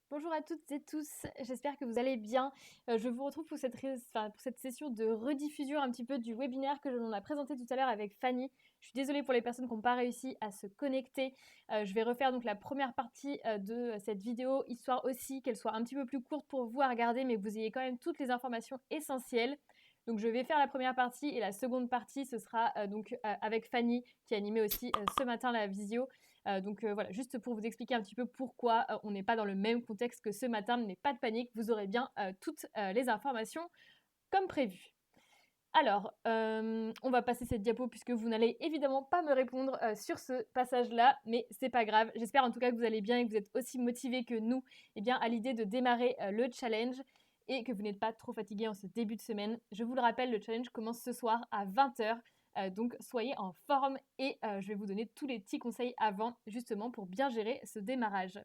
Bonjour à toutes et tous, j'espère que vous allez bien. Je vous retrouve pour pour cette session de rediffusion un petit peu du webinaire que l'on a présenté tout à l'heure avec Fanny. Je suis désolée pour les personnes qui n'ont pas réussi à se connecter. Je vais refaire donc la première partie de cette vidéo, histoire aussi qu'elle soit un petit peu plus courte pour vous à regarder, mais que vous ayez quand même toutes les informations essentielles. Donc je vais faire la première partie et la seconde partie, ce sera avec Fanny qui a animé aussi ce matin la visio. Voilà, juste pour vous expliquer un petit peu pourquoi on n'est pas dans le même contexte que ce matin, mais pas de panique, vous aurez bien toutes les informations comme prévu. Alors, on va passer cette diapo puisque vous n'allez évidemment pas me répondre sur ce passage-là, mais c'est pas grave. J'espère en tout cas que vous allez bien et que vous êtes aussi motivés que nous à l'idée de démarrer le challenge et que vous n'êtes pas trop fatigués en ce début de semaine. Je vous le rappelle, le challenge commence ce soir à 20h. Donc soyez en forme et je vais vous donner tous les petits conseils avant justement pour bien gérer ce démarrage.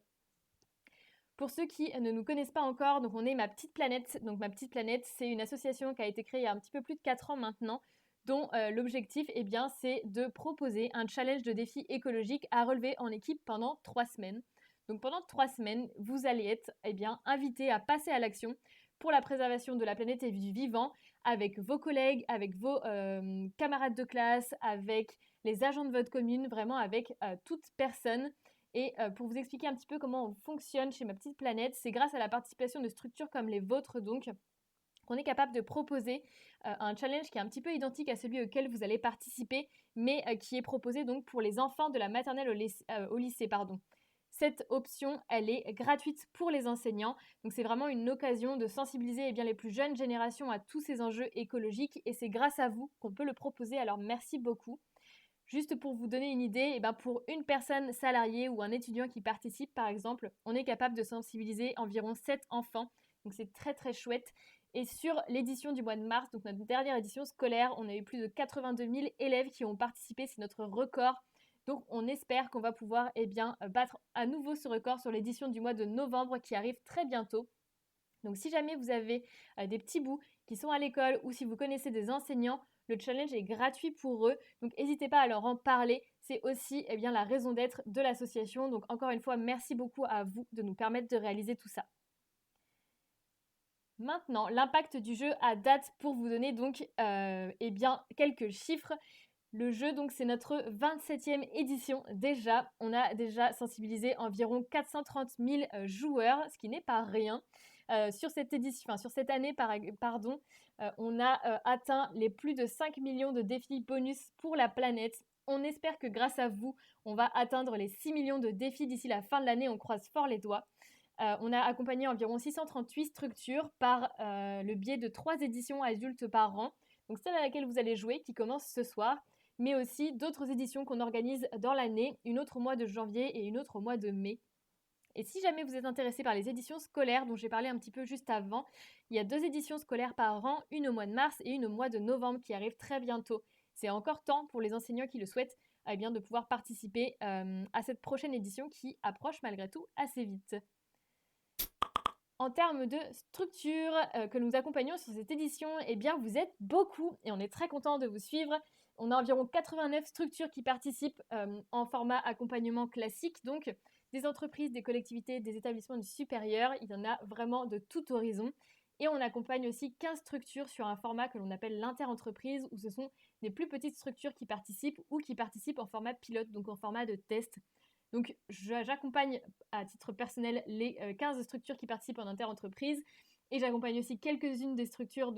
Pour ceux qui ne nous connaissent pas encore, donc on est Ma Petite Planète. Donc Ma Petite Planète, c'est une association qui a été créée il y a un petit peu plus de 4 ans maintenant, dont l'objectif c'est de proposer un challenge de défi écologique à relever en équipe pendant 3 semaines. Donc pendant 3 semaines, vous allez être invités à passer à l'action pour la préservation de la planète et du vivant avec vos collègues, avec vos camarades de classe, avec les agents de votre commune, vraiment avec toute personne. Et pour vous expliquer un petit peu comment on fonctionne chez Ma Petite Planète, c'est grâce à la participation de structures comme les vôtres donc qu'on est capable de proposer un challenge qui est un petit peu identique à celui auquel vous allez participer, mais qui est proposé donc pour les enfants de la maternelle au lycée. Cette option, elle est gratuite pour les enseignants. Donc c'est vraiment une occasion de sensibiliser les plus jeunes générations à tous ces enjeux écologiques et c'est grâce à vous qu'on peut le proposer. Alors merci beaucoup. Juste pour vous donner une idée, pour une personne salariée ou un étudiant qui participe, par exemple, on est capable de sensibiliser environ 7 enfants. Donc c'est très très chouette. Et sur l'édition du mois de mars, donc notre dernière édition scolaire, on a eu plus de 82 000 élèves qui ont participé. C'est notre record. Donc on espère qu'on va pouvoir battre à nouveau ce record sur l'édition du mois de novembre qui arrive très bientôt. Donc si jamais vous avez des petits bouts qui sont à l'école ou si vous connaissez des enseignants, le challenge est gratuit pour eux. Donc n'hésitez pas à leur en parler. C'est aussi la raison d'être de l'association. Donc encore une fois, merci beaucoup à vous de nous permettre de réaliser tout ça. Maintenant, l'impact du jeu à date pour vous donner quelques chiffres. Le jeu, donc, c'est notre 27e édition déjà. On a déjà sensibilisé environ 430 000 joueurs, ce qui n'est pas rien. Sur cette année, on a atteint les plus de 5 millions de défis bonus pour la planète. On espère que grâce à vous, on va atteindre les 6 millions de défis d'ici la fin de l'année. On croise fort les doigts. On a accompagné environ 638 structures par le biais de 3 éditions adultes par an. Donc celle à laquelle vous allez jouer, qui commence ce soir, mais aussi d'autres éditions qu'on organise dans l'année, une autre au mois de janvier et une autre au mois de mai. Et si jamais vous êtes intéressé par les éditions scolaires dont j'ai parlé un petit peu juste avant, il y a 2 éditions scolaires par an, une au mois de mars et une au mois de novembre qui arrivent très bientôt. C'est encore temps pour les enseignants qui le souhaitent de pouvoir participer à cette prochaine édition qui approche malgré tout assez vite. En termes de structure que nous accompagnons sur cette édition, vous êtes beaucoup et on est très content de vous suivre. On a environ 89 structures qui participent en format accompagnement classique, donc des entreprises, des collectivités, des établissements du supérieur. Il y en a vraiment de tout horizon. Et on accompagne aussi 15 structures sur un format que l'on appelle l'interentreprise, où ce sont des plus petites structures qui participent ou qui participent en format pilote, donc en format de test. Donc j'accompagne à titre personnel les 15 structures qui participent en interentreprise et j'accompagne aussi quelques-unes des structures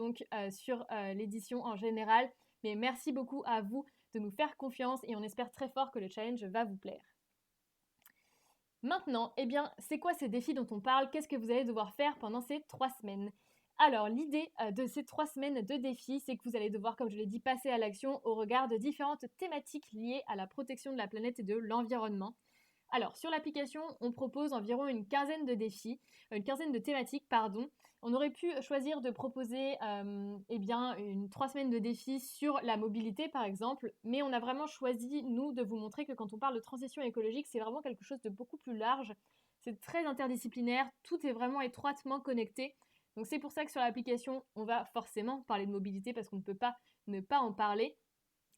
sur l'édition en général. Mais merci beaucoup à vous de nous faire confiance et on espère très fort que le challenge va vous plaire. Maintenant, c'est quoi ces défis dont on parle? Qu'est-ce que vous allez devoir faire pendant ces 3 semaines? Alors, l'idée de ces 3 semaines de défis, c'est que vous allez devoir, comme je l'ai dit, passer à l'action au regard de différentes thématiques liées à la protection de la planète et de l'environnement. Alors, sur l'application, on propose environ une quinzaine de défis, une quinzaine de thématiques, pardon. On aurait pu choisir de proposer 3 semaines de défis sur la mobilité, par exemple, mais on a vraiment choisi, nous, de vous montrer que quand on parle de transition écologique, c'est vraiment quelque chose de beaucoup plus large. C'est très interdisciplinaire, tout est vraiment étroitement connecté. Donc c'est pour ça que sur l'application, on va forcément parler de mobilité parce qu'on ne peut pas ne pas en parler.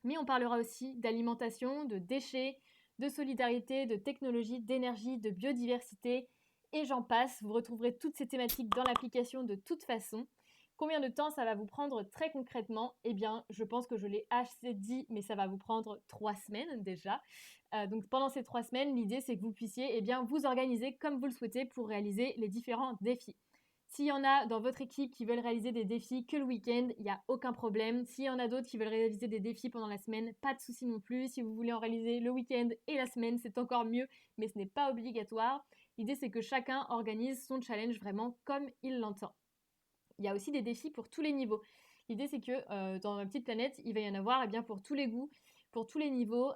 Mais on parlera aussi d'alimentation, de déchets, de solidarité, de technologie, d'énergie, de biodiversité et j'en passe. Vous retrouverez toutes ces thématiques dans l'application de toute façon. Combien de temps ça va vous prendre très concrètement? Eh bien, je pense que je l'ai assez dit, mais ça va vous prendre 3 semaines déjà. Donc pendant ces 3 semaines, l'idée c'est que vous puissiez vous organiser comme vous le souhaitez pour réaliser les différents défis. S'il y en a dans votre équipe qui veulent réaliser des défis que le week-end, il n'y a aucun problème. S'il y en a d'autres qui veulent réaliser des défis pendant la semaine, pas de souci non plus. Si vous voulez en réaliser le week-end et la semaine, c'est encore mieux, mais ce n'est pas obligatoire. L'idée c'est que chacun organise son challenge vraiment comme il l'entend. Il y a aussi des défis pour tous les niveaux. L'idée, c'est que dans ma petite planète, il va y en avoir pour tous les goûts, pour tous les niveaux.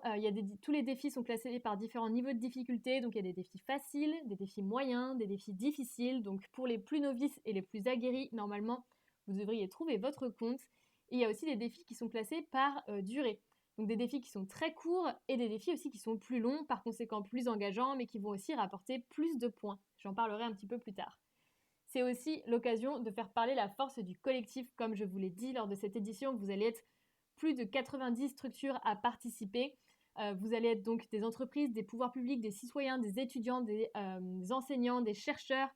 Tous les défis sont classés par différents niveaux de difficulté. Donc, il y a des défis faciles, des défis moyens, des défis difficiles. Donc, pour les plus novices et les plus aguerris, normalement, vous devriez trouver votre compte. Et il y a aussi des défis qui sont classés par durée. Donc, des défis qui sont très courts et des défis aussi qui sont plus longs, par conséquent plus engageants, mais qui vont aussi rapporter plus de points. J'en parlerai un petit peu plus tard. C'est aussi l'occasion de faire parler la force du collectif. Comme je vous l'ai dit lors de cette édition, vous allez être plus de 90 structures à participer. Vous allez être donc des entreprises, des pouvoirs publics, des citoyens, des étudiants, des enseignants, des chercheurs.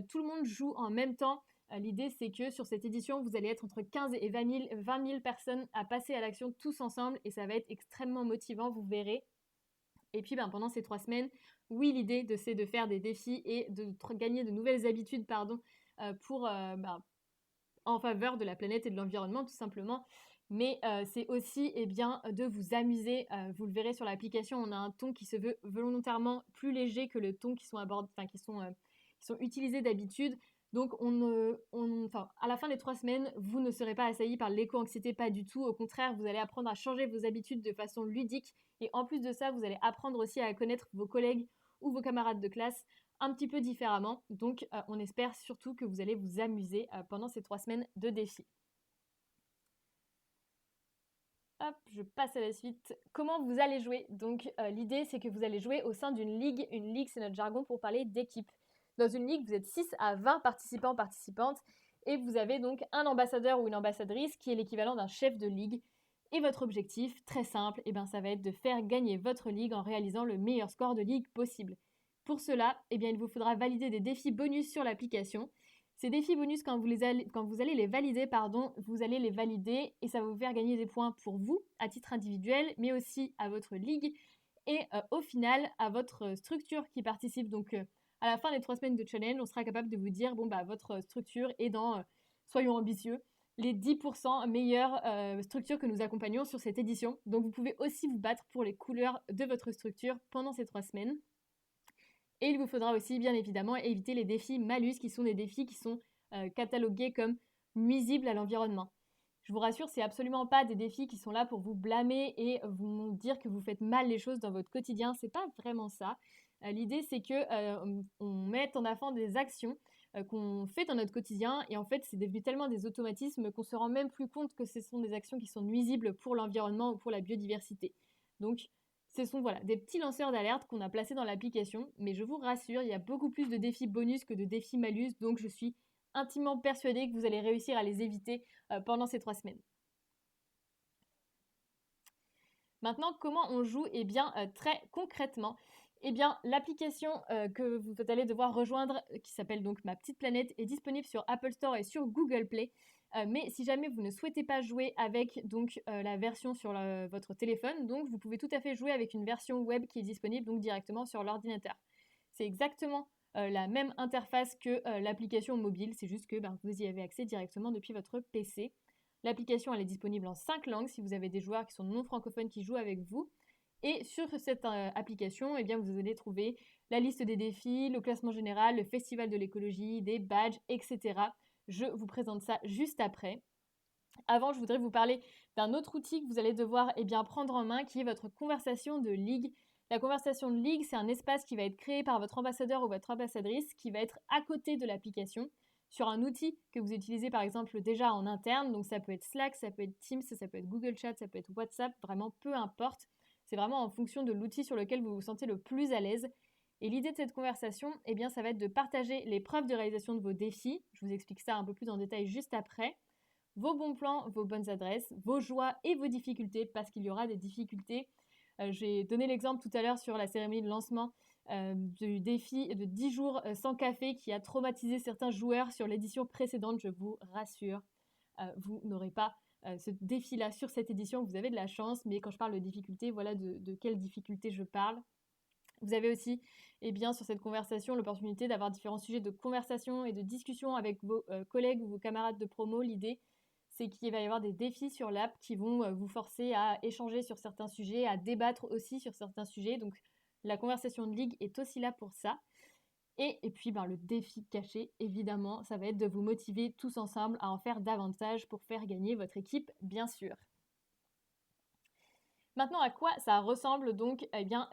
Tout le monde joue en même temps. L'idée, c'est que sur cette édition, vous allez être entre 15 et 20 000 personnes à passer à l'action tous ensemble et ça va être extrêmement motivant, vous verrez. Et puis pendant ces 3 semaines, oui, l'idée c'est de faire des défis et de gagner de nouvelles habitudes en faveur de la planète et de l'environnement tout simplement. Mais c'est aussi de vous amuser. Vous le verrez sur l'application, on a un ton qui se veut volontairement plus léger que le ton qui sont utilisés d'habitude. Donc, à la fin des 3 semaines, vous ne serez pas assaillis par l'éco-anxiété, pas du tout. Au contraire, vous allez apprendre à changer vos habitudes de façon ludique. Et en plus de ça, vous allez apprendre aussi à connaître vos collègues ou vos camarades de classe un petit peu différemment. Donc, on espère surtout que vous allez vous amuser pendant ces 3 semaines de défi. Hop, je passe à la suite. Comment vous allez jouer? Donc, l'idée, c'est que vous allez jouer au sein d'une ligue. Une ligue, c'est notre jargon pour parler d'équipe. Dans une ligue, vous êtes 6 à 20 participants, participantes, et vous avez donc un ambassadeur ou une ambassadrice qui est l'équivalent d'un chef de ligue. Et votre objectif, très simple, ça va être de faire gagner votre ligue en réalisant le meilleur score de ligue possible. Pour cela, il vous faudra valider des défis bonus sur l'application. Ces défis bonus, quand vous allez les valider, vous allez les valider et ça va vous faire gagner des points pour vous, à titre individuel, mais aussi à votre ligue et au final, à votre structure qui participe. Donc, à la fin des 3 semaines de challenge, on sera capable de vous dire, votre structure est dans, soyons ambitieux, les 10% meilleures structures que nous accompagnons sur cette édition. Donc, vous pouvez aussi vous battre pour les couleurs de votre structure pendant ces 3 semaines. Et il vous faudra aussi, bien évidemment, éviter les défis malus, qui sont des défis qui sont catalogués comme nuisibles à l'environnement. Je vous rassure, c'est absolument pas des défis qui sont là pour vous blâmer et vous dire que vous faites mal les choses dans votre quotidien. C'est pas vraiment ça. L'idée, c'est que on mette en avant des actions qu'on fait dans notre quotidien et en fait, c'est devenu tellement des automatismes qu'on se rend même plus compte que ce sont des actions qui sont nuisibles pour l'environnement ou pour la biodiversité. Donc, ce sont des petits lanceurs d'alerte qu'on a placés dans l'application, mais je vous rassure, il y a beaucoup plus de défis bonus que de défis malus, donc je suis intimement persuadée que vous allez réussir à les éviter pendant ces 3 semaines. Maintenant, comment on joue? Très concrètement, l'application que vous allez devoir rejoindre, qui s'appelle donc Ma Petite Planète, est disponible sur Apple Store et sur Google Play. Mais si jamais vous ne souhaitez pas jouer avec la version sur votre téléphone, donc vous pouvez tout à fait jouer avec une version web qui est disponible donc directement sur l'ordinateur. C'est exactement la même interface que l'application mobile, c'est juste que vous y avez accès directement depuis votre PC. L'application elle est disponible en 5 langues si vous avez des joueurs qui sont non francophones qui jouent avec vous. Et sur cette application, vous allez trouver la liste des défis, le classement général, le festival de l'écologie, des badges, etc. Je vous présente ça juste après. Avant, je voudrais vous parler d'un autre outil que vous allez devoir prendre en main, qui est votre conversation de ligue. La conversation de ligue, c'est un espace qui va être créé par votre ambassadeur ou votre ambassadrice, qui va être à côté de l'application, sur un outil que vous utilisez par exemple déjà en interne. Donc ça peut être Slack, ça peut être Teams, ça peut être Google Chat, ça peut être WhatsApp, vraiment peu importe. C'est vraiment en fonction de l'outil sur lequel vous vous sentez le plus à l'aise. Et l'idée de cette conversation, ça va être de partager les preuves de réalisation de vos défis. Je vous explique ça un peu plus en détail juste après. Vos bons plans, vos bonnes adresses, vos joies et vos difficultés, parce qu'il y aura des difficultés. J'ai donné l'exemple tout à l'heure sur la cérémonie de lancement du défi de 10 jours sans café qui a traumatisé certains joueurs sur l'édition précédente, je vous rassure. Vous n'aurez pas ce défi-là sur cette édition, vous avez de la chance, mais quand je parle de difficulté, voilà de quelle difficulté je parle. Vous avez aussi, sur cette conversation, l'opportunité d'avoir différents sujets de conversation et de discussion avec vos collègues ou vos camarades de promo. L'idée, c'est qu'il va y avoir des défis sur l'app qui vont vous forcer à échanger sur certains sujets, à débattre aussi sur certains sujets. Donc, la conversation de ligue est aussi là pour ça. Et puis, le défi caché, évidemment, ça va être de vous motiver tous ensemble à en faire davantage pour faire gagner votre équipe, bien sûr. Maintenant, à quoi ça ressemble donc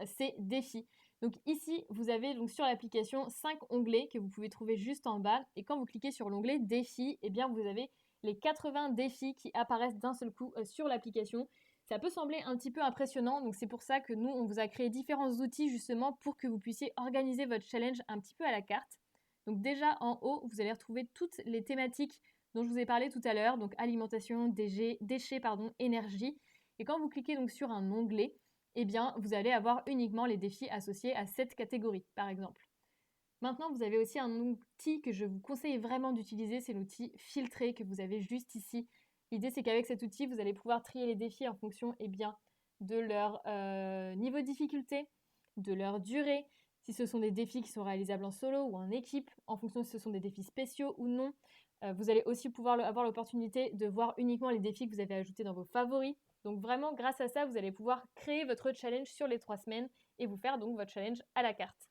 ces défis? Donc ici, vous avez donc sur l'application 5 onglets que vous pouvez trouver juste en bas. Et quand vous cliquez sur l'onglet défis, vous avez les 80 défis qui apparaissent d'un seul coup sur l'application. Ça peut sembler un petit peu impressionnant, donc c'est pour ça que nous, on vous a créé différents outils justement pour que vous puissiez organiser votre challenge un petit peu à la carte. Donc déjà en haut, vous allez retrouver toutes les thématiques dont je vous ai parlé tout à l'heure, donc alimentation, déchets, énergie. Et quand vous cliquez donc sur un onglet, vous allez avoir uniquement les défis associés à cette catégorie, par exemple. Maintenant, vous avez aussi un outil que je vous conseille vraiment d'utiliser, c'est l'outil filtré que vous avez juste ici. L'idée, c'est qu'avec cet outil, vous allez pouvoir trier les défis en fonction de leur niveau de difficulté, de leur durée, si ce sont des défis qui sont réalisables en solo ou en équipe, en fonction si ce sont des défis spéciaux ou non. Vous allez aussi pouvoir avoir l'opportunité de voir uniquement les défis que vous avez ajoutés dans vos favoris. Donc vraiment, grâce à ça, vous allez pouvoir créer votre challenge sur les 3 semaines et vous faire donc votre challenge à la carte.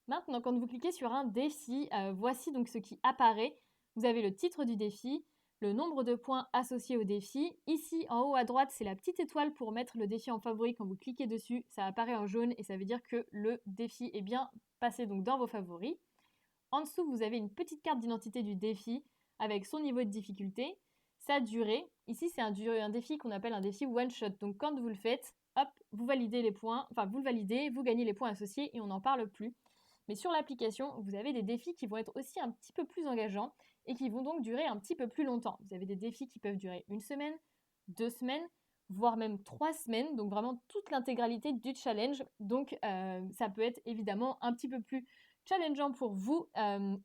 Maintenant, quand vous cliquez sur un défi, voici donc ce qui apparaît. Vous avez le titre du défi, le nombre de points associés au défi. Ici, en haut à droite, c'est la petite étoile pour mettre le défi en favori. Quand vous cliquez dessus, ça apparaît en jaune et ça veut dire que le défi est bien passé donc dans vos favoris. En dessous, vous avez une petite carte d'identité du défi avec son niveau de difficulté, sa durée. Ici, c'est un défi qu'on appelle un défi one-shot. Donc, quand vous le faites, hop, vous validez les points, vous le validez, vous gagnez les points associés et on n'en parle plus. Mais sur l'application, vous avez des défis qui vont être aussi un petit peu plus engageants et qui vont donc durer un petit peu plus longtemps. Vous avez des défis qui peuvent durer 1 semaine, 2 semaines, voire même 3 semaines, donc vraiment toute l'intégralité du challenge. Donc ça peut être évidemment un petit peu plus challengeant pour vous,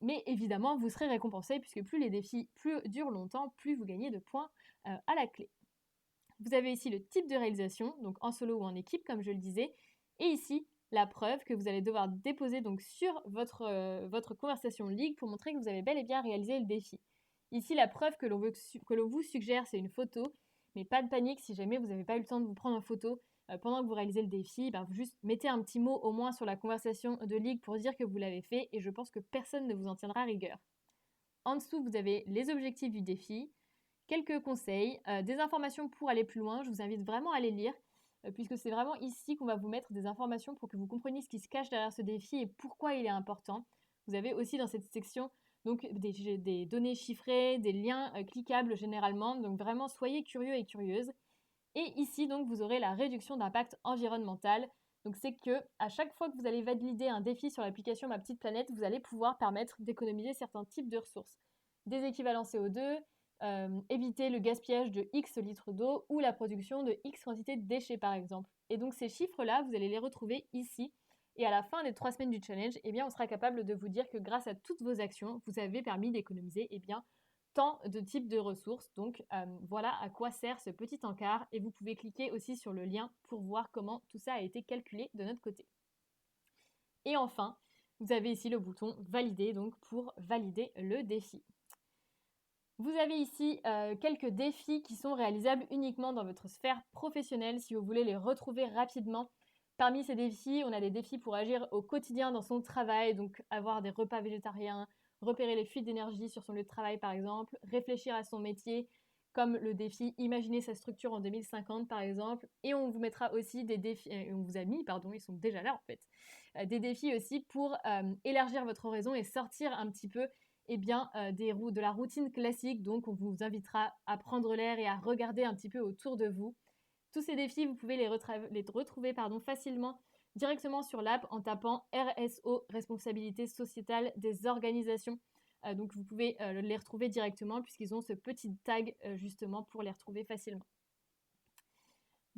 mais évidemment vous serez récompensé puisque plus les défis durent longtemps, plus vous gagnez de points à la clé. Vous avez ici le type de réalisation, donc en solo ou en équipe comme je le disais, et ici la preuve que vous allez devoir déposer donc sur votre conversation ligue pour montrer que vous avez bel et bien réalisé le défi. Ici, la preuve que l'on vous suggère, c'est une photo, mais pas de panique si jamais vous n'avez pas eu le temps de vous prendre en photo pendant que vous réalisez le défi. Vous juste mettez un petit mot au moins sur la conversation de ligue pour dire que vous l'avez fait et je pense que personne ne vous en tiendra rigueur. En dessous, vous avez les objectifs du défi, quelques conseils, des informations pour aller plus loin. Je vous invite vraiment à les lire puisque c'est vraiment ici qu'on va vous mettre des informations pour que vous compreniez ce qui se cache derrière ce défi et pourquoi il est important. Vous avez aussi dans cette section donc des données chiffrées, des liens cliquables généralement. Donc vraiment, soyez curieux et curieuses. Et ici, donc, vous aurez la réduction d'impact environnemental. Donc c'est que à chaque fois que vous allez valider un défi sur l'application Ma Petite Planète, vous allez pouvoir permettre d'économiser certains types de ressources. Des équivalents CO2, éviter le gaspillage de X litres d'eau ou la production de X quantité de déchets par exemple. Et donc ces chiffres-là, vous allez les retrouver ici. Et à la fin des 3 semaines du challenge, on sera capable de vous dire que grâce à toutes vos actions, vous avez permis d'économiser tant de types de ressources. Donc voilà à quoi sert ce petit encart et vous pouvez cliquer aussi sur le lien pour voir comment tout ça a été calculé de notre côté. Et enfin, vous avez ici le bouton valider donc pour valider le défi. Vous avez ici quelques défis qui sont réalisables uniquement dans votre sphère professionnelle si vous voulez les retrouver rapidement. Parmi ces défis, on a des défis pour agir au quotidien dans son travail, donc avoir des repas végétariens, repérer les fuites d'énergie sur son lieu de travail par exemple, réfléchir à son métier, comme le défi imaginer sa structure en 2050 par exemple. Et on vous mettra aussi des défis, on vous a mis, pardon, ils sont déjà là en fait, des défis aussi pour élargir votre horizon et sortir un petit peu de la routine classique. Donc on vous invitera à prendre l'air et à regarder un petit peu autour de vous. Tous ces défis, vous pouvez les retrouver facilement directement sur l'app en tapant RSO, responsabilité sociétale des organisations. Donc vous pouvez les retrouver directement puisqu'ils ont ce petit tag justement pour les retrouver facilement.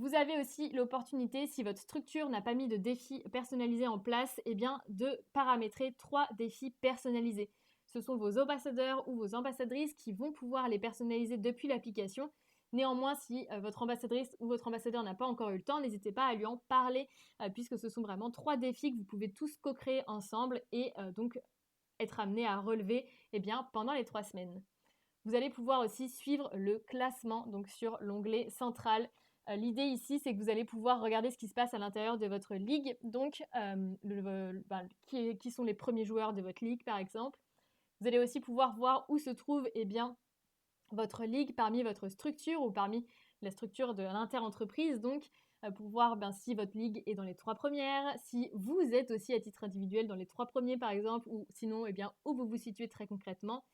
Vous avez aussi l'opportunité, si votre structure n'a pas mis de défis personnalisés en place, eh bien, de paramétrer 3 défis personnalisés. Ce sont vos ambassadeurs ou vos ambassadrices qui vont pouvoir les personnaliser depuis l'application. Néanmoins, si votre ambassadrice ou votre ambassadeur n'a pas encore eu le temps, n'hésitez pas à lui en parler, puisque ce sont vraiment 3 défis que vous pouvez tous co-créer ensemble et donc être amené à relever pendant les 3 semaines. Vous allez pouvoir aussi suivre le classement donc sur l'onglet central. L'idée ici, c'est que vous allez pouvoir regarder ce qui se passe à l'intérieur de votre ligue, donc qui sont les premiers joueurs de votre ligue par exemple. Vous allez aussi pouvoir voir où se trouve votre ligue parmi votre structure ou parmi la structure de l'inter-entreprise, donc pour voir si votre ligue est dans les 3 premières, si vous êtes aussi à titre individuel dans les 3 premiers par exemple, ou sinon où vous vous situez très concrètement.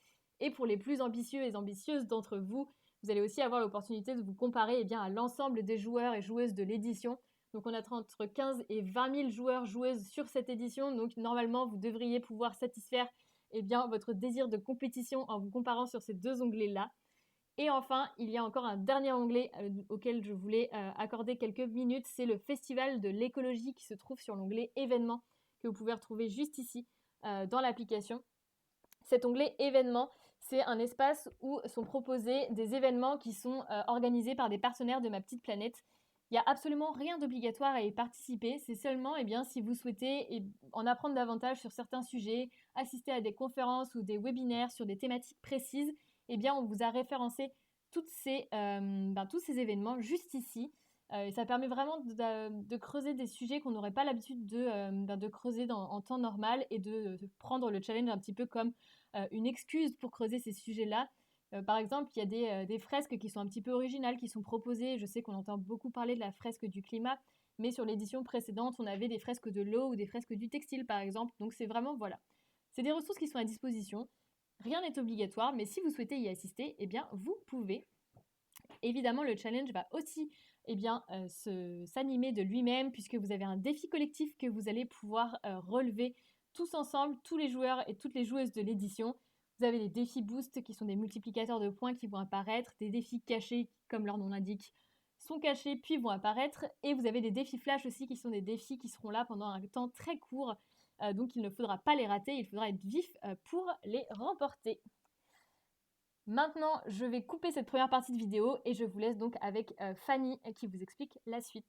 Et pour les plus ambitieux et ambitieuses d'entre vous, vous allez aussi avoir l'opportunité de vous comparer à l'ensemble des joueurs et joueuses de l'édition. Donc on a entre 15 et 20 000 joueurs, joueuses sur cette édition. Donc normalement, vous devriez pouvoir satisfaire votre désir de compétition en vous comparant sur ces 2 onglets-là. Et enfin, il y a encore un dernier onglet auquel je voulais accorder quelques minutes. C'est le Festival de l'écologie qui se trouve sur l'onglet événements que vous pouvez retrouver juste ici dans l'application. Cet onglet événements, c'est un espace où sont proposés des événements qui sont organisés par des partenaires de Ma Petite Planète. Il n'y a absolument rien d'obligatoire à y participer, c'est seulement si vous souhaitez en apprendre davantage sur certains sujets, assister à des conférences ou des webinaires sur des thématiques précises, on vous a référencé tous ces événements juste ici. Et ça permet vraiment de creuser des sujets qu'on n'aurait pas l'habitude de creuser en temps normal et de prendre le challenge un petit peu comme une excuse pour creuser ces sujets-là. Par exemple, il y a des fresques qui sont un petit peu originales, qui sont proposées. Je sais qu'on entend beaucoup parler de la fresque du climat, mais sur l'édition précédente, on avait des fresques de l'eau ou des fresques du textile, par exemple. Donc c'est vraiment, voilà. C'est des ressources qui sont à disposition. Rien n'est obligatoire, mais si vous souhaitez y assister, vous pouvez. Évidemment, le challenge va aussi s'animer de lui-même, puisque vous avez un défi collectif que vous allez pouvoir relever tous ensemble, tous les joueurs et toutes les joueuses de l'édition. Vous avez des défis boost qui sont des multiplicateurs de points qui vont apparaître, des défis cachés, comme leur nom l'indique, sont cachés puis vont apparaître, et vous avez des défis flash aussi qui sont des défis qui seront là pendant un temps très court, donc il ne faudra pas les rater, il faudra être vif pour les remporter. Maintenant, je vais couper cette première partie de vidéo et je vous laisse donc avec Fanny qui vous explique la suite.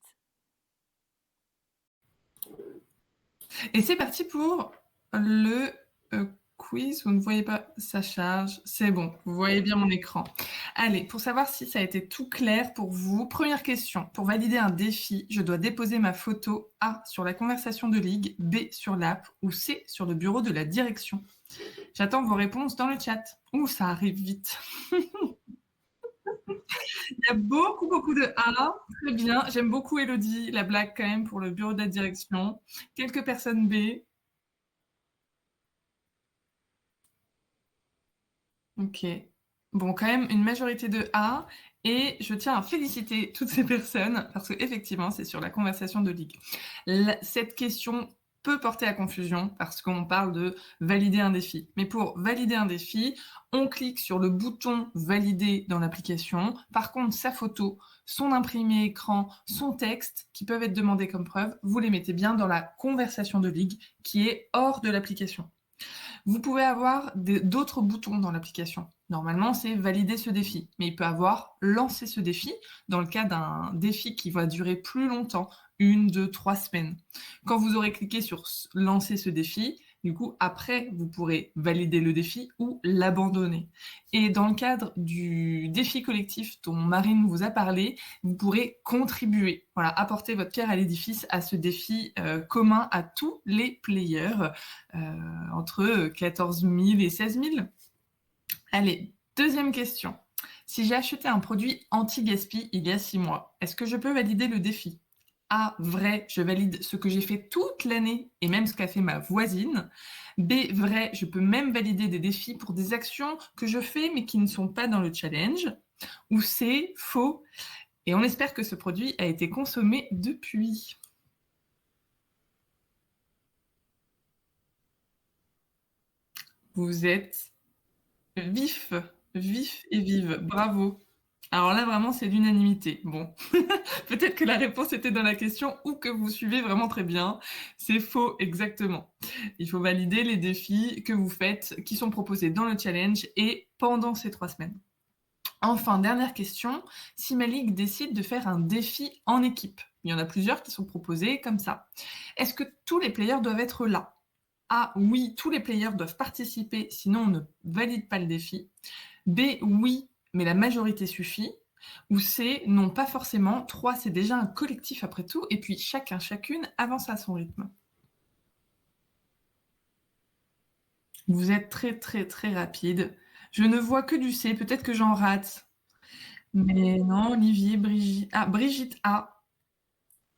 Et c'est parti pour le quiz. Vous ne voyez pas sa charge. C'est bon, vous voyez bien mon écran. Allez, pour savoir si ça a été tout clair pour vous, première question. Pour valider un défi, je dois déposer ma photo A sur la conversation de ligue, B sur l'app ou C sur le bureau de la direction. J'attends vos réponses dans le chat. Ouh, ça arrive vite. Il y a beaucoup de A. Très bien. J'aime beaucoup Elodie, la blague quand même pour le bureau de la direction. Quelques personnes B. Ok. Bon, quand même une majorité de A. Et je tiens à féliciter toutes ces personnes parce qu'effectivement, c'est sur la conversation de ligue. Cette question peut porter à confusion parce qu'on parle de valider un défi. Mais pour valider un défi, on clique sur le bouton valider dans l'application. Par contre, sa photo, son imprimé écran, son texte qui peuvent être demandés comme preuve, vous les mettez bien dans la conversation de ligue qui est hors de l'application. Vous pouvez avoir d'autres boutons dans l'application. Normalement, c'est valider ce défi, mais il peut avoir lancer ce défi dans le cas d'un défi qui va durer plus longtemps, 1, 2, 3 semaines. Quand vous aurez cliqué sur lancer ce défi, du coup, après, vous pourrez valider le défi ou l'abandonner. Et dans le cadre du défi collectif dont Marine vous a parlé, vous pourrez contribuer, voilà, apporter votre pierre à l'édifice à ce défi commun à tous les players, entre 14 000 et 16 000. Allez, deuxième question. Si j'ai acheté un produit anti-gaspi il y a 6 mois, est-ce que je peux valider le défi ? A, vrai, je valide ce que j'ai fait toute l'année et même ce qu'a fait ma voisine. B, vrai, je peux même valider des défis pour des actions que je fais mais qui ne sont pas dans le challenge. Ou C, faux. Et on espère que ce produit a été consommé depuis. Vous êtes vif et vive. Bravo. Alors là, vraiment, c'est l'unanimité. Bon, peut-être que la réponse était dans la question ou que vous suivez vraiment très bien. C'est faux, exactement. Il faut valider les défis que vous faites, qui sont proposés dans le challenge et pendant ces 3 semaines. Enfin, dernière question, si ma ligue décide de faire un défi en équipe, il y en a plusieurs qui sont proposés comme ça. Est-ce que tous les players doivent être là? A, oui, tous les players doivent participer, sinon on ne valide pas le défi. B, oui, mais la majorité suffit. Ou C, non, pas forcément. 3, c'est déjà un collectif après tout. Et puis chacun, chacune avance à son rythme. Vous êtes très, très, très rapide. Je ne vois que du C, peut-être que j'en rate. Mais non, Olivier, Brigitte. Ah, Brigitte A.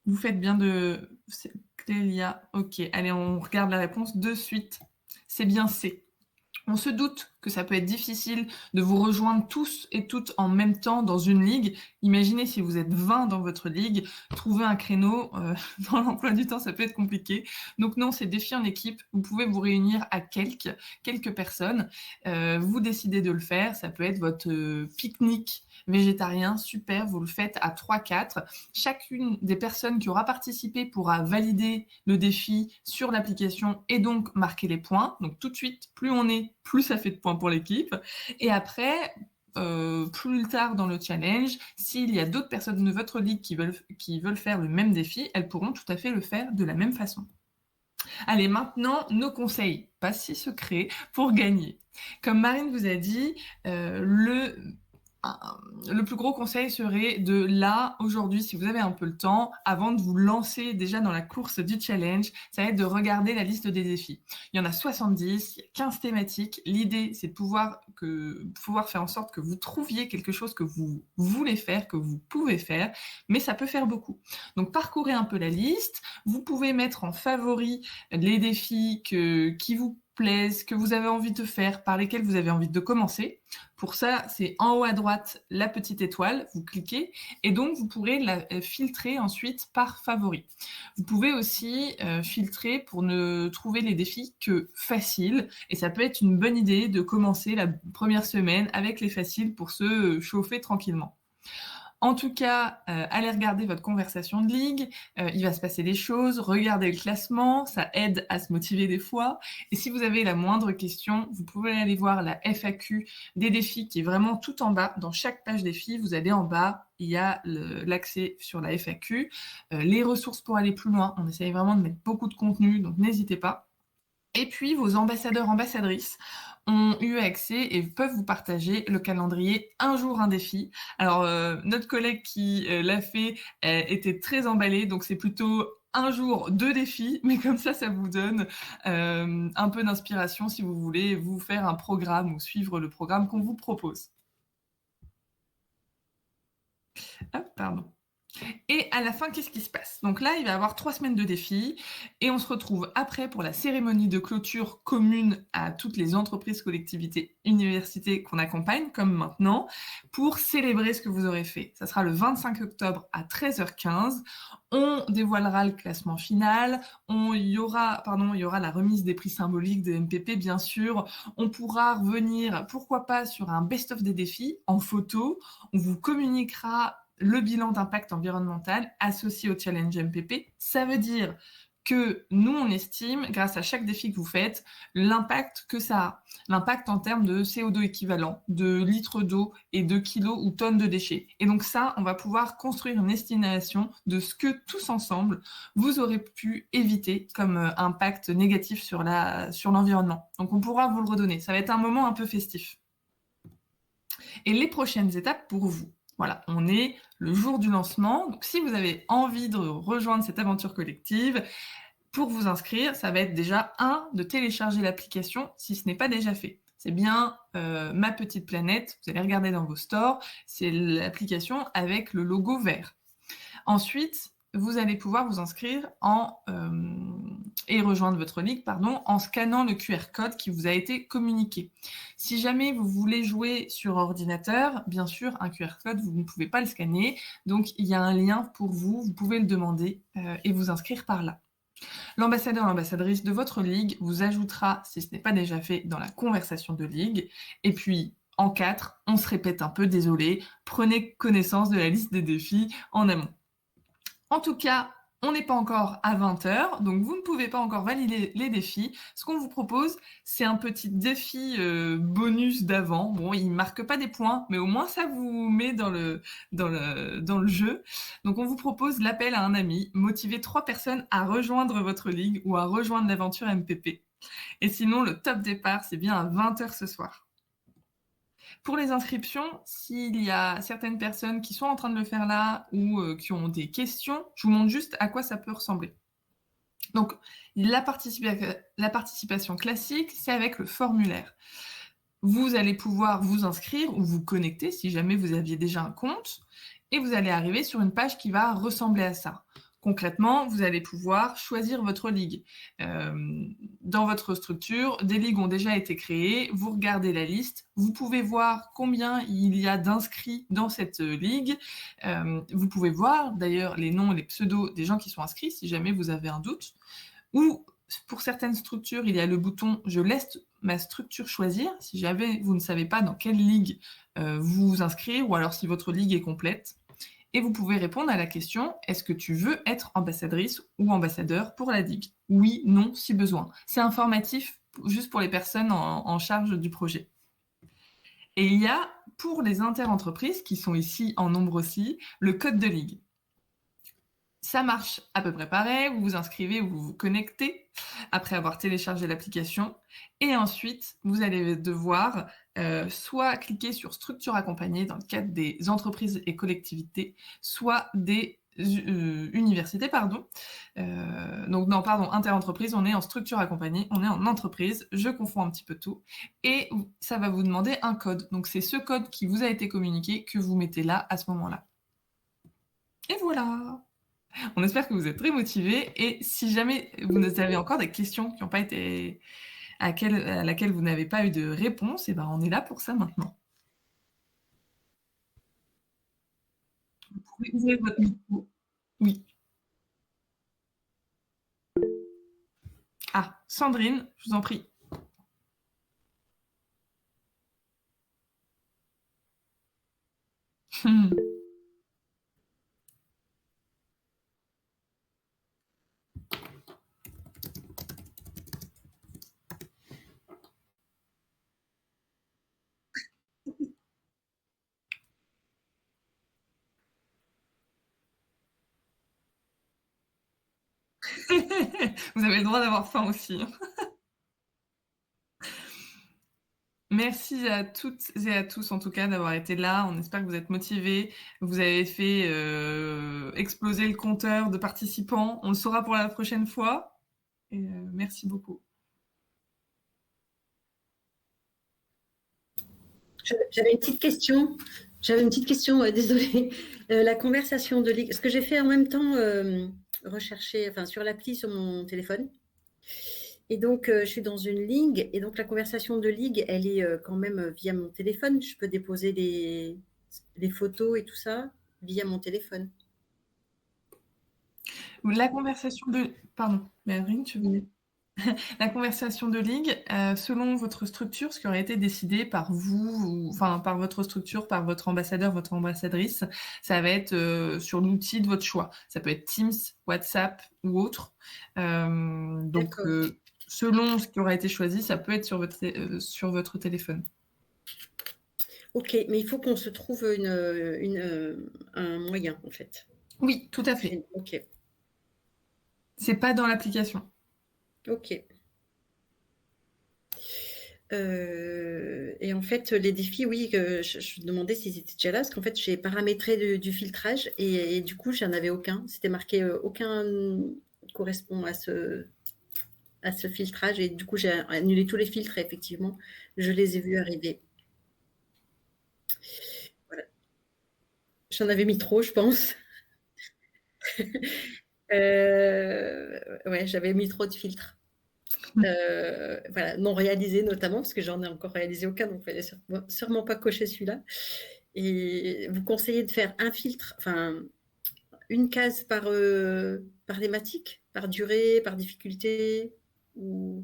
Vous faites bien de. C'est Clélia. Ok, allez, on regarde la réponse de suite. C'est bien C. On se doute que ça peut être difficile de vous rejoindre tous et toutes en même temps dans une ligue. Imaginez si vous êtes 20 dans votre ligue, trouver un créneau dans l'emploi du temps, ça peut être compliqué. Donc non, c'est défi en équipe. Vous pouvez vous réunir à quelques personnes. Vous décidez de le faire. Ça peut être votre pique-nique végétarien, super, vous le faites à 3-4. Chacune des personnes qui aura participé pourra valider le défi sur l'application et donc marquer les points. Donc tout de suite, plus on est, plus ça fait de points pour l'équipe. Et après, plus tard dans le challenge, s'il y a d'autres personnes de votre ligue qui veulent faire le même défi, elles pourront tout à fait le faire de la même façon. Allez, maintenant, nos conseils, pas si secrets, pour gagner. Comme Marine vous a dit, le plus gros conseil serait de là, aujourd'hui, si vous avez un peu le temps, avant de vous lancer déjà dans la course du challenge, ça va être de regarder la liste des défis. Il y en a 70, il y a 15 thématiques. L'idée, c'est de pouvoir faire en sorte que vous trouviez quelque chose que vous voulez faire, que vous pouvez faire, mais ça peut faire beaucoup. Donc, parcourez un peu la liste. Vous pouvez mettre en favori les défis qui vous plaisent, que vous avez envie de faire, par lesquels vous avez envie de commencer. Pour ça, c'est en haut à droite, la petite étoile, vous cliquez, et donc vous pourrez la filtrer ensuite par favori. Vous pouvez aussi filtrer pour ne trouver les défis que faciles, et ça peut être une bonne idée de commencer la première semaine avec les faciles pour se chauffer tranquillement. En tout cas, allez regarder votre conversation de ligue, il va se passer des choses, regardez le classement, ça aide à se motiver des fois. Et si vous avez la moindre question, vous pouvez aller voir la FAQ des défis qui est vraiment tout en bas. Dans chaque page défi, vous allez en bas, il y a l'accès sur la FAQ, les ressources pour aller plus loin. On essaye vraiment de mettre beaucoup de contenu, donc n'hésitez pas. Et puis, vos ambassadeurs, ambassadrices ont eu accès et peuvent vous partager le calendrier un jour, un défi. Alors, notre collègue qui l'a fait était très emballé, donc c'est plutôt un jour, 2 défis, mais comme ça vous donne un peu d'inspiration si vous voulez vous faire un programme ou suivre le programme qu'on vous propose. Hop, pardon. Et à la fin, qu'est-ce qui se passe? Donc là, il va y avoir 3 semaines de défis et on se retrouve après pour la cérémonie de clôture commune à toutes les entreprises, collectivités, universités qu'on accompagne, comme maintenant, pour célébrer ce que vous aurez fait. Ça sera le 25 octobre à 13h15. On dévoilera le classement final. Il y aura la remise des prix symboliques de MPP, bien sûr. On pourra revenir, pourquoi pas, sur un best-of des défis en photo. On vous communiquera le bilan d'impact environnemental associé au challenge MPP. Ça veut dire que nous, on estime, grâce à chaque défi que vous faites, l'impact que ça a. L'impact en termes de CO2 équivalent, de litres d'eau et de kilos ou tonnes de déchets. Et donc ça, on va pouvoir construire une estimation de ce que tous ensemble, vous aurez pu éviter comme impact négatif sur l'environnement. Donc on pourra vous le redonner. Ça va être un moment un peu festif. Et les prochaines étapes pour vous. Voilà, on est le jour du lancement. Donc, si vous avez envie de rejoindre cette aventure collective, pour vous inscrire, ça va être déjà de télécharger l'application si ce n'est pas déjà fait. C'est bien Ma Petite Planète. Vous allez regarder dans vos stores. C'est l'application avec le logo vert. Ensuite, vous allez pouvoir vous inscrire et rejoindre votre ligue, en scannant le QR code qui vous a été communiqué. Si jamais vous voulez jouer sur ordinateur, bien sûr, un QR code, vous ne pouvez pas le scanner. Donc, il y a un lien pour vous. Vous pouvez le demander et vous inscrire par là. L'ambassadeur ou l'ambassadrice de votre ligue vous ajoutera, si ce n'est pas déjà fait, dans la conversation de ligue. Et puis, en 4, on se répète un peu, désolé, prenez connaissance de la liste des défis en amont. En tout cas, on n'est pas encore à 20h, donc vous ne pouvez pas encore valider les défis. Ce qu'on vous propose, c'est un petit défi bonus d'avant. Bon, il ne marque pas des points, mais au moins ça vous met dans le jeu. Donc on vous propose l'appel à un ami, motiver 3 personnes à rejoindre votre ligue ou à rejoindre l'aventure MPP. Et sinon, le top départ, c'est bien à 20h ce soir. Pour les inscriptions, s'il y a certaines personnes qui sont en train de le faire là ou qui ont des questions, je vous montre juste à quoi ça peut ressembler. Donc, la participation classique, c'est avec le formulaire. Vous allez pouvoir vous inscrire ou vous connecter si jamais vous aviez déjà un compte et vous allez arriver sur une page qui va ressembler à ça. Concrètement, vous allez pouvoir choisir votre ligue. Dans votre structure, des ligues ont déjà été créées, vous regardez la liste, vous pouvez voir combien il y a d'inscrits dans cette ligue, vous pouvez voir d'ailleurs les noms et les pseudos des gens qui sont inscrits si jamais vous avez un doute, ou pour certaines structures, il y a le bouton « Je laisse ma structure choisir » si jamais vous ne savez pas dans quelle ligue vous inscrire ou alors si votre ligue est complète. Et vous pouvez répondre à la question « Est-ce que tu veux être ambassadrice ou ambassadeur pour la ligue ?» Oui, non, si besoin. C'est informatif juste pour les personnes en charge du projet. Et il y a, pour les interentreprises, qui sont ici en nombre aussi, le code de ligue. Ça marche à peu près pareil, vous vous inscrivez ou vous vous connectez après avoir téléchargé l'application et ensuite vous allez devoir soit cliquer sur structure accompagnée dans le cadre des entreprises et collectivités, soit des universités, interentreprises, on est en structure accompagnée, on est en entreprise, je confonds un petit peu tout, et ça va vous demander un code. Donc c'est ce code qui vous a été communiqué que vous mettez là à ce moment-là. Et voilà! On espère que vous êtes très motivés et si jamais vous avez encore des questions qui n'ont pas été à laquelle vous n'avez pas eu de réponse, et ben on est là pour ça maintenant. Vous pouvez ouvrir votre micro. Oui. Ah, Sandrine, je vous en prie. Vous avez le droit d'avoir faim aussi. Merci à toutes et à tous en tout cas d'avoir été là. On espère que vous êtes motivés. Vous avez fait exploser le compteur de participants. On le saura pour la prochaine fois. Et, merci beaucoup. J'avais une petite question. Désolée. La conversation de ligue. Ce que j'ai fait en même temps, rechercher sur l'appli sur mon téléphone. Et donc, je suis dans une ligue. Et donc, la conversation de ligue, elle est quand même via mon téléphone. Je peux déposer les photos et tout ça via mon téléphone. La conversation de... Pardon, Marine, tu venais... La conversation de ligue, selon votre structure, ce qui aurait été décidé par vous, par votre structure, par votre ambassadeur, votre ambassadrice, ça va être sur l'outil de votre choix. Ça peut être Teams, WhatsApp ou autre. Donc, selon ce qui aura été choisi, ça peut être sur votre téléphone. Ok, mais il faut qu'on se trouve un moyen, en fait. Oui, tout à fait. Ok. C'est pas dans l'application. Ok. Et en fait, les défis, oui, je me demandais s'ils étaient déjà là, parce qu'en fait, j'ai paramétré du filtrage et du coup, j'en avais aucun. C'était marqué aucun correspond à ce filtrage et du coup, j'ai annulé tous les filtres et effectivement, je les ai vus arriver. Voilà. J'en avais mis trop, je pense. Ouais, j'avais mis trop de filtres. Voilà, non réalisé notamment, parce que j'en ai encore réalisé aucun, donc il ne fallait sûrement pas cocher celui-là. Et vous conseillez de faire un filtre, une case par thématique, par durée, par difficulté ou...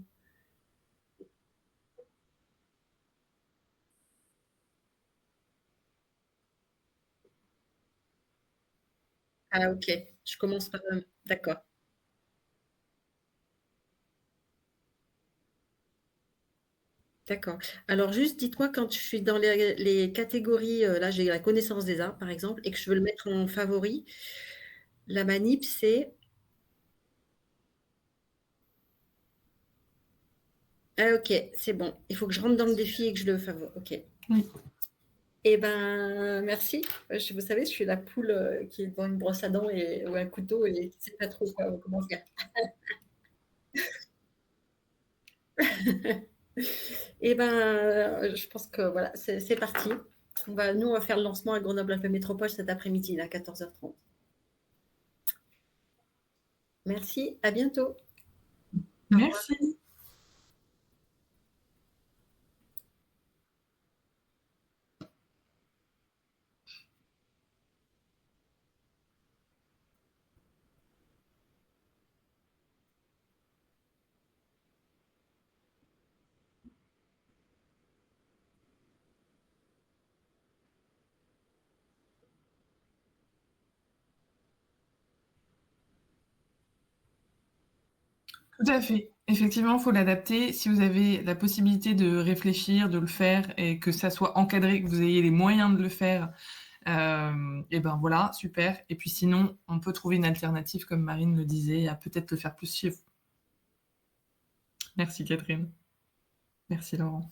Ah, ok. Je commence par... D'accord. D'accord. Alors, juste dites-moi, quand je suis dans les catégories, là, j'ai la connaissance des arts, par exemple, et que je veux le mettre en favori, la manip, c'est... Ah, ok, c'est bon. Il faut que je rentre dans le défi et que je le favori. Ok. Oui. Eh ben, merci. Vous savez, je suis la poule qui est devant une brosse à dents ou un couteau et qui ne sait pas trop comment faire. Eh ben, je pense que voilà, c'est parti. Nous, on va faire le lancement à Grenoble Alpes Métropole cet après-midi, à 14h30. Merci, à bientôt. Merci. Tout à fait. Effectivement, il faut l'adapter. Si vous avez la possibilité de réfléchir, de le faire et que ça soit encadré, que vous ayez les moyens de le faire, et ben voilà, super. Et puis sinon, on peut trouver une alternative, comme Marine le disait, à peut-être le faire plus chez vous. Merci Catherine. Merci Laurent.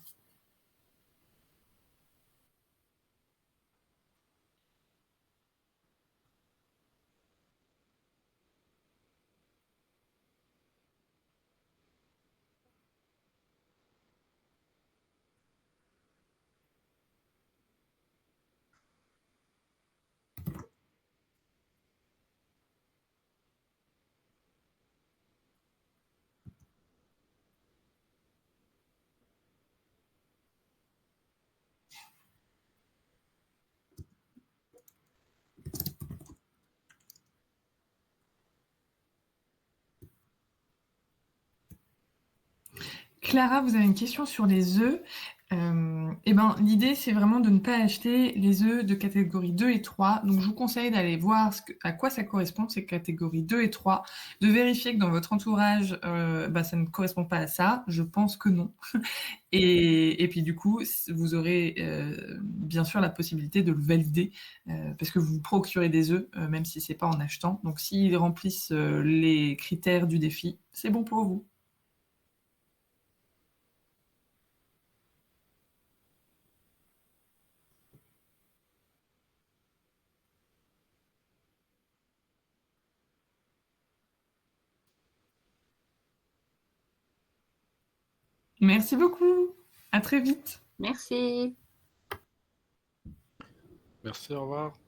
Clara, vous avez une question sur les œufs. Eh ben, l'idée, c'est vraiment de ne pas acheter les œufs de catégorie 2 et 3. Donc, je vous conseille d'aller voir à quoi ça correspond, ces catégories 2 et 3, de vérifier que dans votre entourage, ça ne correspond pas à ça. Je pense que non. Et puis, du coup, vous aurez bien sûr la possibilité de le valider parce que vous vous procurez des œufs, même si c'est pas en achetant. Donc, s'ils remplissent les critères du défi, c'est bon pour vous. Merci beaucoup. À très vite. Merci. Merci, au revoir.